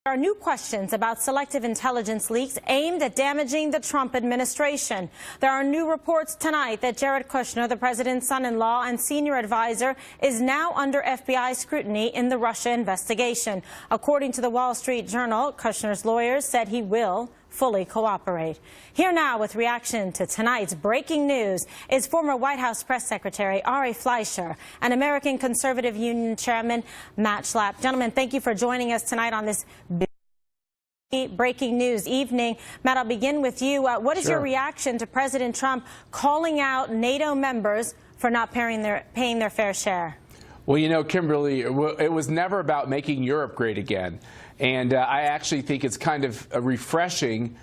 There are new questions about selective intelligence leaks aimed at damaging the Trump administration. There are new reports tonight that Jared Kushner, the president's son-in-law and senior advisor, is now under FBI scrutiny in the Russia investigation. According to the Wall Street Journal, Kushner's lawyers said he will fully cooperate. Here now with reaction to tonight's breaking news is former White House press secretary Ari Fleischer and American Conservative Union chairman Matt Schlapp. Gentlemen, thank you for joining us tonight on this breaking news evening. Matt, I'll begin with you. What is your reaction to President Trump calling out NATO members for not paying their fair share? Well, you know, Kimberly, it was never about making Europe great again. And I actually think it's kind of refreshing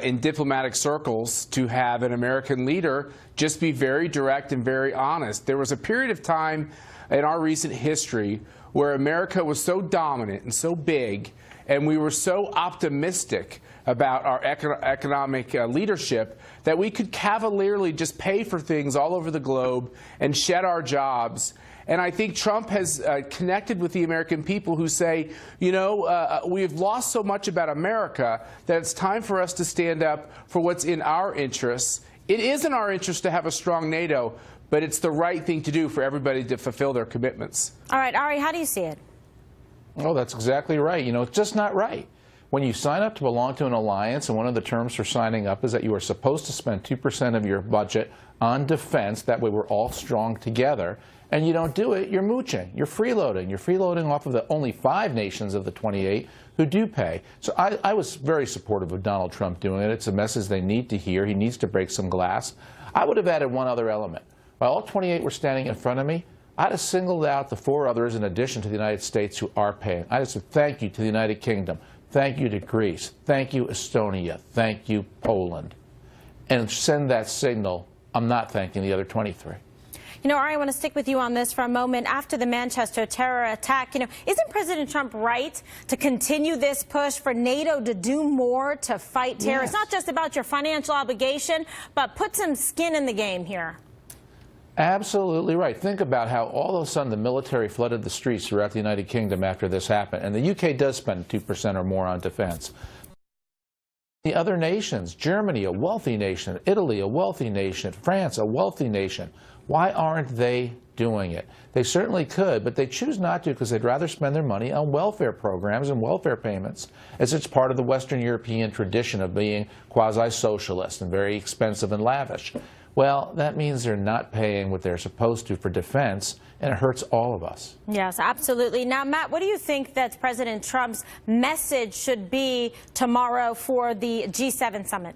in diplomatic circles to have an American leader just be very direct and very honest. There was a period of time in our recent history where America was so dominant and so big, and we were so optimistic about our economic leadership that we could cavalierly just pay for things all over the globe and shed our jobs. And I think Trump has connected with the American people who say, you know, we've lost so much about America that it's time for us to stand up for what's in our interests. It is in our interest to have a strong NATO, but it's the right thing to do for everybody to fulfill their commitments. All right, Ari, how do you see it? Oh, that's exactly right. You know, it's just not right. When you sign up to belong to an alliance, and one of the terms for signing up is that you are supposed to spend 2% of your budget on defense, that way we're all strong together, and you don't do it, you're mooching, you're freeloading. You're freeloading off of the only 5 nations of the 28 who do pay. So I was very supportive of Donald Trump doing it. It's a message they need to hear. He needs to break some glass. I would have added one other element. While all 28 were standing in front of me, I'd have singled out the 4 others in addition to the United States who are paying. I just said thank you to the United Kingdom, thank you to Greece, thank you Estonia, thank you Poland, and send that signal. I'm not thanking the other 23. You know, Ari, I want to stick with you on this for a moment. After the Manchester terror attack, you know, isn't President Trump right to continue this push for NATO to do more to fight terror? Yes. It's not just about your financial obligation, but put some skin in the game here. Absolutely right. Think about how all of a sudden the military flooded the streets throughout the United Kingdom after this happened. And the UK does spend 2% or more on defense. The other nations, Germany, a wealthy nation, Italy, a wealthy nation, France, a wealthy nation, why aren't they doing it? They certainly could, but they choose not to because they'd rather spend their money on welfare programs and welfare payments, as it's part of the Western European tradition of being quasi-socialist and very expensive and lavish. Well, that means they're not paying what they're supposed to for defense, and it hurts all of us. Yes, absolutely. Now, Matt, what do you think that President Trump's message should be tomorrow for the G7 summit?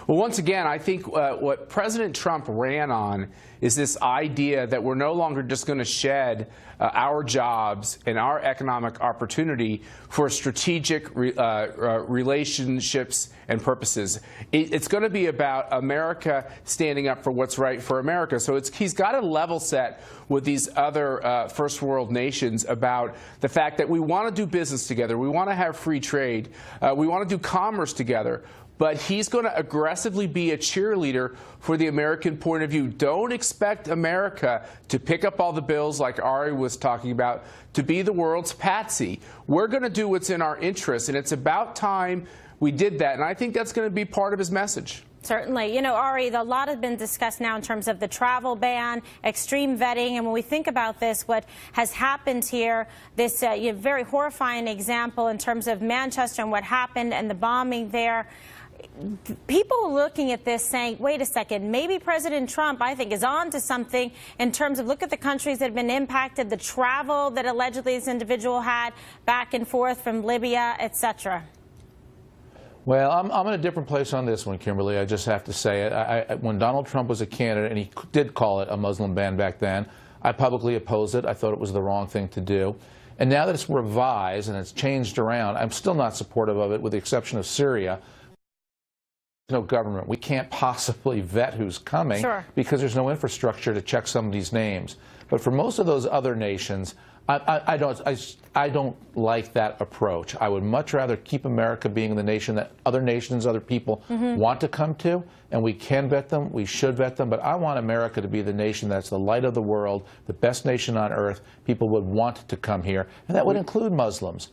Well, once again, I think what President Trump ran on is this idea that we're no longer just going to shed our jobs and our economic opportunity for strategic relationships and purposes. It's going to be about America standing up for what's right for America. So he's got a level set with these other first world nations about the fact that we want to do business together. We want to have free trade. We want to do commerce together. But he's going to aggressively be a cheerleader for the American point of view. Don't expect America to pick up all the bills like Ari was talking about, to be the world's patsy. We're going to do what's in our interests, and it's about time we did that. And I think that's going to be part of his message. Certainly. You know, Ari, a lot has been discussed now in terms of the travel ban, extreme vetting, and when we think about this, what has happened here, this very horrifying example in terms of Manchester and what happened and the bombing there, people looking at this saying, wait a second, maybe President Trump, I think, is on to something in terms of look at the countries that have been impacted, the travel that allegedly this individual had back and forth from Libya, etc. Well, I'm in a different place on this one, Kimberly. I just have to say it. When Donald Trump was a candidate, and he did call it a Muslim ban back then, I publicly opposed it. I thought it was the wrong thing to do. And now that it's revised and it's changed around, I'm still not supportive of it, with the exception of Syria. No government. We can't possibly vet who's coming because there's no infrastructure to check some of these names. But for most of those other nations, I don't like that approach. I would much rather keep America being the nation that other nations, other people want to come to, and we can vet them, we should vet them, but I want America to be the nation that's the light of the world, the best nation on earth. People would want to come here, and that would include Muslims.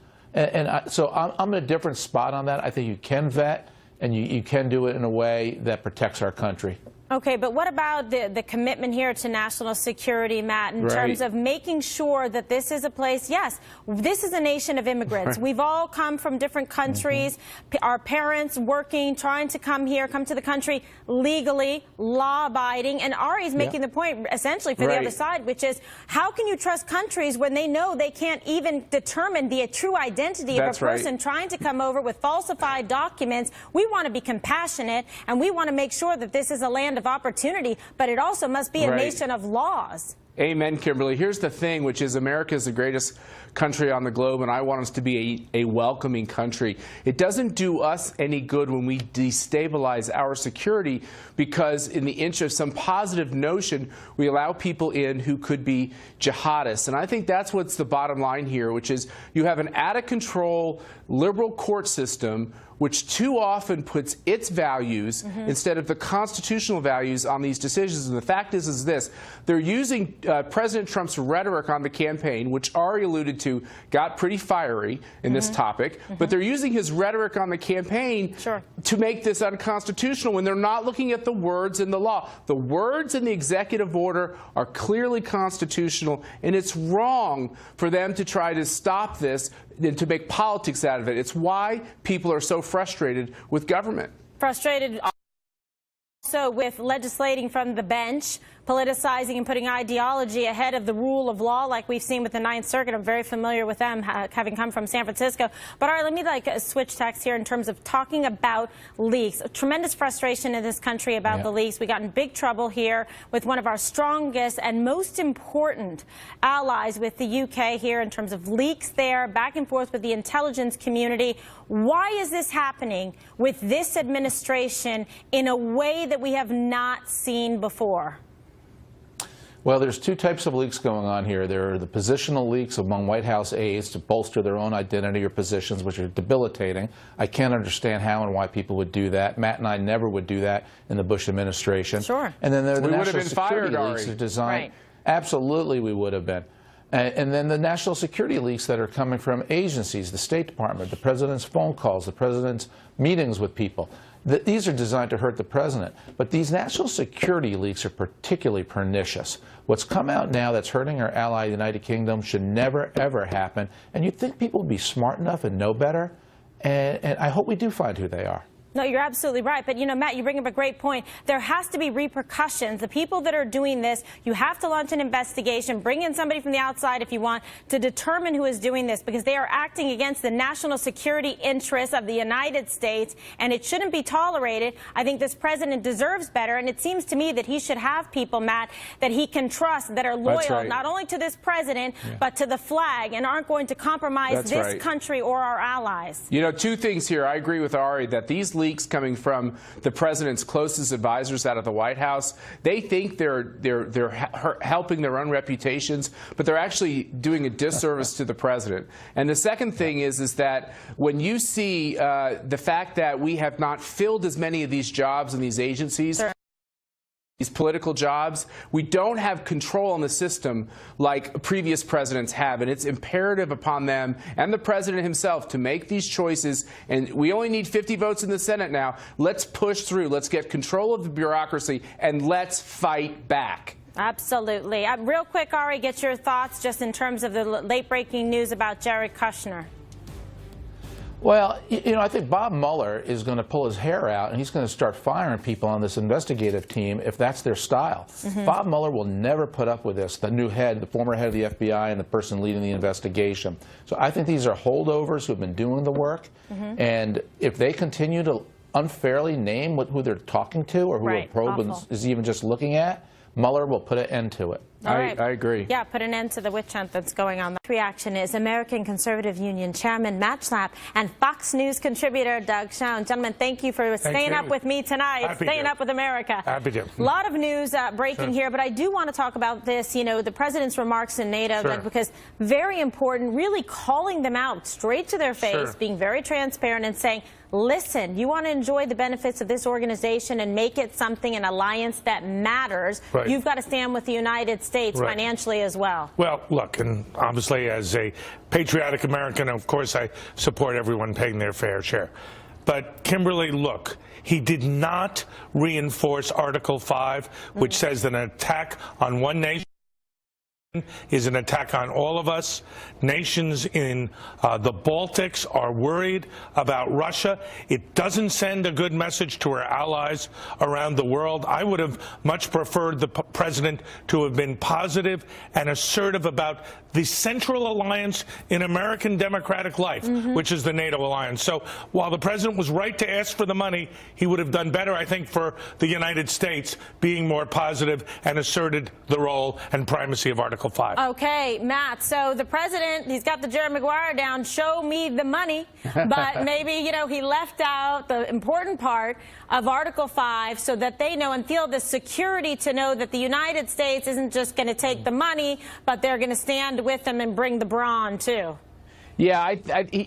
So I'm in a different spot on that. I think you can vet, and you can do it in a way that protects our country. Okay, but what about the commitment here to national security, Matt, in terms of making sure that this is a place, yes, this is a nation of immigrants. We've all come from different countries, our parents working, trying to come here, come to the country legally, law-abiding, and Ari's making the point essentially for the other side, which is how can you trust countries when they know they can't even determine the true identity of a person trying to come over with falsified documents? We want to be compassionate, and we want to make sure that this is a land of opportunity, but it also must be a nation of laws. Amen, Kimberly. Here's the thing, which is America is the greatest country on the globe, and I want us to be a welcoming country. It doesn't do us any good when we destabilize our security because in the interest of some positive notion, we allow people in who could be jihadists. And I think that's what's the bottom line here, which is you have an out-of-control liberal court system which too often puts its values instead of the constitutional values on these decisions. And the fact is this, they're using President Trump's rhetoric on the campaign, which Ari alluded to, got pretty fiery in this topic, but they're using his rhetoric on the campaign to make this unconstitutional when they're not looking at the words in the law. The words in the executive order are clearly constitutional, and it's wrong for them to try to stop this and to make politics out of it. It's why people are so frustrated with government. Frustrated also with legislating from the bench, politicizing and putting ideology ahead of the rule of law like we've seen with the Ninth Circuit. I'm very familiar with them, having come from San Francisco. But all right, let me switch tacks here in terms of talking about leaks. Tremendous frustration in this country about the leaks. We got in big trouble here with one of our strongest and most important allies with the UK here in terms of leaks there, back and forth with the intelligence community. Why is this happening with this administration in a way that we have not seen before? Well, there's two types of leaks going on here. There are the positional leaks among White House aides to bolster their own identity or positions, which are debilitating. I can't understand how and why people would do that. Matt and I never would do that in the Bush administration. Sure. And then there are the national security leaks that are designed. Absolutely, we would have been. And then the national security leaks that are coming from agencies, the State Department, the president's phone calls, the president's meetings with people. These are designed to hurt the president. But these national security leaks are particularly pernicious. What's come out now that's hurting our ally, the United Kingdom, should never, ever happen. And you'd think people would be smart enough and know better. And I hope we do find who they are. No, you're absolutely right. But, you know, Matt, you bring up a great point. There has to be repercussions. The people that are doing this, you have to launch an investigation, bring in somebody from the outside if you want, to determine who is doing this, because they are acting against the national security interests of the United States, and it shouldn't be tolerated. I think this president deserves better, and it seems to me that he should have people, Matt, that he can trust, that are loyal not only to this president, but to the flag, and aren't going to compromise this country or our allies. You know, two things here. I agree with Ari that these leaks coming from the president's closest advisors out of the White House, they think they're helping their own reputations, but they're actually doing a disservice to the president. And the second thing is that when you see the fact that we have not filled as many of these jobs in these agencies, these political jobs, we don't have control on the system like previous presidents have, and it's imperative upon them and the president himself to make these choices. And we only need 50 votes in the Senate now. Let's push through. Let's get control of the bureaucracy, and let's fight back. Absolutely. Real quick, Ari, get your thoughts just in terms of the late-breaking news about Jared Kushner. Well, you know, I think Bob Mueller is going to pull his hair out, and he's going to start firing people on this investigative team if that's their style. Bob Mueller will never put up with this, the new head, the former head of the FBI, and the person leading the investigation. So I think these are holdovers who have been doing the work, and if they continue to unfairly name who they're talking to or who a probe is even just looking at, Mueller will put an end to it. I agree. Yeah, put an end to the witch hunt that's going on. The reaction is American Conservative Union Chairman Matt Schlapp and Fox News contributor Doug Schoen. Gentlemen, thank you for staying up with me tonight, staying up with America. Happy to. A lot of news breaking here, but I do want to talk about this, you know, the president's remarks in NATO, because very important, really calling them out straight to their face, being very transparent and saying, listen, you want to enjoy the benefits of this organization and make it something, an alliance that matters, Right. you've got to stand with the United States Right. financially as well. Well, look, and obviously as a patriotic American, of course, I support everyone paying their fair share. But Kimberly, look, he did not reinforce Article 5, which says that an attack on one nation is an attack on all of us. Nations in the Baltics are worried about Russia. It doesn't send a good message to our allies around the world. I would have much preferred the president to have been positive and assertive about the central alliance in American democratic life, which is the NATO alliance. So while the president was right to ask for the money, he would have done better, I think, for the United States being more positive and asserted the role and primacy of Article 5. Okay, Matt, so the president, he's got the Jerry Maguire down, show me the money, but maybe, you know, he left out the important part of Article 5 so that they know and feel the security to know that the United States isn't just going to take the money, but they're going to stand with them and bring the brawn, too. Yeah,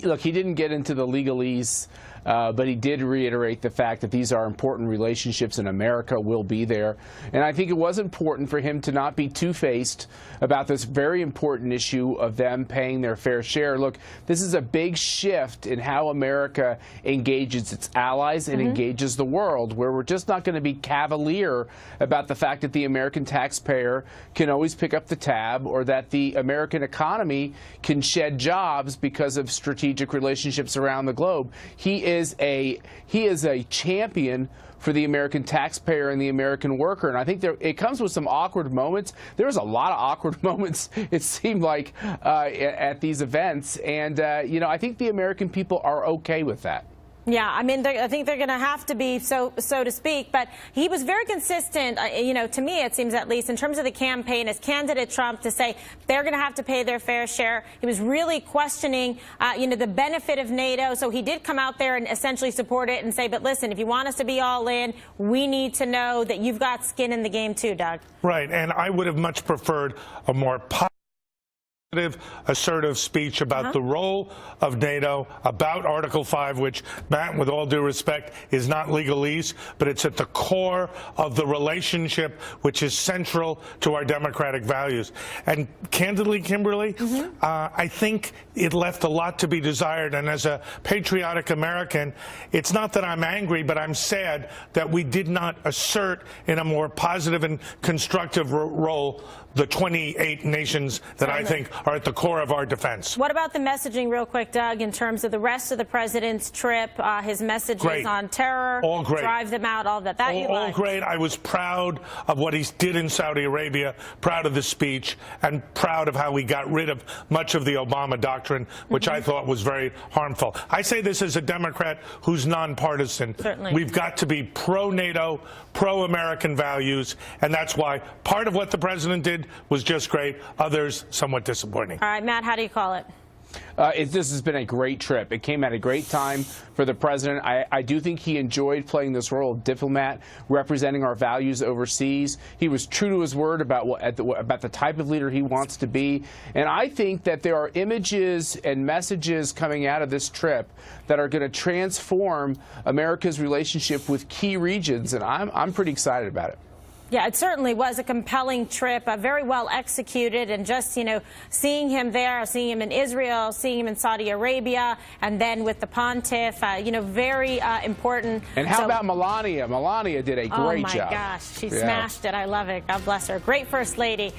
look, he didn't get into the legalese, but he did reiterate the fact that these are important relationships and America will be there. And I think it was important for him to not be two-faced about this very important issue of them paying their fair share. Look, this is a big shift in how America engages its allies and engages the world, where we're just not going to be cavalier about the fact that the American taxpayer can always pick up the tab, or that the American economy can shed jobs because of strategic relationships around the globe. He is a champion for the American taxpayer and the American worker, and I think it comes with some awkward moments. There was a lot of awkward moments, it seemed like, at these events, and you know, I think the American people are okay with that. Yeah, I mean, I think they're going to have to be, so to speak. But he was very consistent, you know, to me, it seems at least, in terms of the campaign as candidate Trump, to say they're going to have to pay their fair share. He was really questioning, you know, the benefit of NATO. So he did come out there and essentially support it and say, but listen, if you want us to be all in, we need to know that you've got skin in the game too, Doug. Right, and I would have much preferred a more assertive speech about the role of NATO, about Article 5, which, Matt, with all due respect, is not legalese, but it's at the core of the relationship which is central to our democratic values. And candidly, Kimberly, I think it left a lot to be desired. And as a patriotic American, it's not that I'm angry, but I'm sad that we did not assert in a more positive and constructive role the 28 nations that I think are at the core of our defense. What about the messaging, real quick, Doug, in terms of the rest of the president's trip, his messages on terror, all great, drive them out, all that? All great. I was proud of what he did in Saudi Arabia, proud of the speech, and proud of how he got rid of much of the Obama doctrine, which I thought was very harmful. I say this as a Democrat who's nonpartisan. Certainly. We've got to be pro-NATO, pro-American values, and that's why part of what the president did was just great, others somewhat disappointing. All right, Matt, how do you call it? This has been a great trip. It came at a great time for the president. I do think he enjoyed playing this role of diplomat, representing our values overseas. He was true to his word about the type of leader he wants to be. And I think that there are images and messages coming out of this trip that are going to transform America's relationship with key regions, and I'm pretty excited about it. Yeah, it certainly was a compelling trip, very well executed, and just, you know, seeing him there, seeing him in Israel, seeing him in Saudi Arabia, and then with the pontiff, you know, very important. And how about Melania? Melania did a great job. Oh, my gosh, she smashed it. I love it. God bless her. Great First Lady.